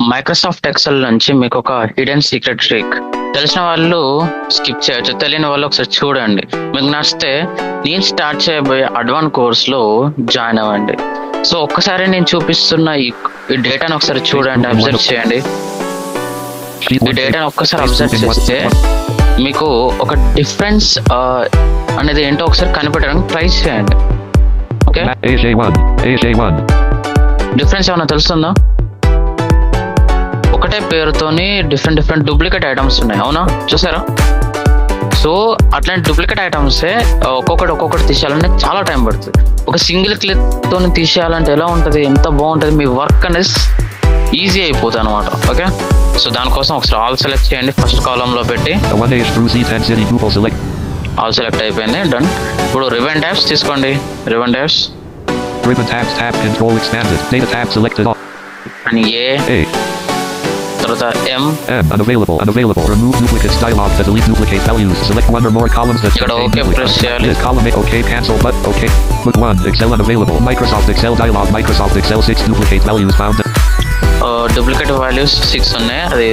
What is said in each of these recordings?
Microsoft Excel నుంచి మీకు ఒక హిడెన్ సీక్రెట్ ట్రిక్ తెలిసిన వాళ్ళు స్కిప్ చేయొచ్చు, తెలియని వాళ్ళు ఒకసారి చూడండి. మీకు నచ్చితే నేను స్టార్ట్ చేయబోయే అడ్వాన్స్ కోర్స్లో జాయిన్ అవ్వండి. సో ఒక్కసారి నేను చూపిస్తున్న ఈ డేటాను ఒకసారి చూడండి, అబ్జర్వ్ చేయండి. ఈ డేటాను ఒక్కసారి అబ్జర్వ్ చేస్తే మీకు ఒక డిఫరెన్స్ అనేది ఏంటో ఒకసారి కనిపెట్టడానికి ట్రై చేయండి. ఓకే, డిఫరెన్స్ ఏమన్నా తెలుస్తుందా? ఒకటే పేరుతోని డిఫరెంట్ డూప్లికేట్ ఐటమ్స్ ఉన్నాయి, అవునా? చూసారా? సో అట్లాంటి డూప్లికేట్ ఐటమ్సే ఒక్కొక్కటి తీసేయాలంటే చాలా టైం పడుతుంది. ఒక సింగిల్ క్లిక్ తోని తీసేయాలంటే ఎలా ఉంటుంది, ఎంత బాగుంటుంది, మీ వర్క్ అనేది ఈజీ అయిపోతుంది అనమాట. ఓకే, సో దానికోసం ఒకసారి ఆల్ సెలెక్ట్ చేయండి, ఫస్ట్ కాలంలో పెట్టి ఆల్ సెలెక్ట్ అయిపోయింది, డన్. ఇప్పుడు రివెన్ ట్యాబ్స్ తీసుకోండి, రివెన్ ట్యాబ్స్ అని తర్వాత unavailable. Remove duplicates dialog to delete duplicate values. Select one or more columns that ఇక్కడ ఓకే ప్రెస్ చేయాలి. This column okay cancel but okay. Book 1 Excel unavailable. Microsoft Excel dialog. Microsoft Excel 6 duplicate values found. Duplicate values 6 ఉన్నాయి, అది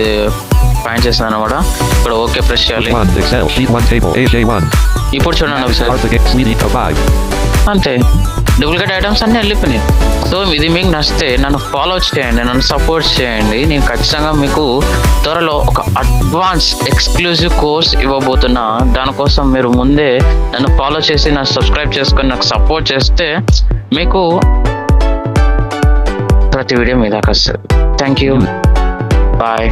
find చేస్తాను అనమాట. ఇక్కడ okay press చేయాలి. Excel sheet 1 table AJ1. ఇప్పుడు చూడండి ఒకసారి, అంతే డూప్లికేట్ ఐటమ్స్ అన్నీ వెళ్ళిపోయినాయి. సో ఇది మీకు నచ్చితే నన్ను ఫాలో చేయండి, నన్ను సపోర్ట్ చేయండి. నేను ఖచ్చితంగా మీకు త్వరలో ఒక అడ్వాన్స్ ఎక్స్క్లూజివ్ కోర్స్ ఇవ్వబోతున్నా. దానికోసం మీరు ముందే నన్ను ఫాలో చేసి నన్ను సబ్స్క్రైబ్ చేసుకొని నాకు సపోర్ట్ చేస్తే మీకు ప్రతి వీడియో మీ దాకా వస్తుంది. Thank you, bye.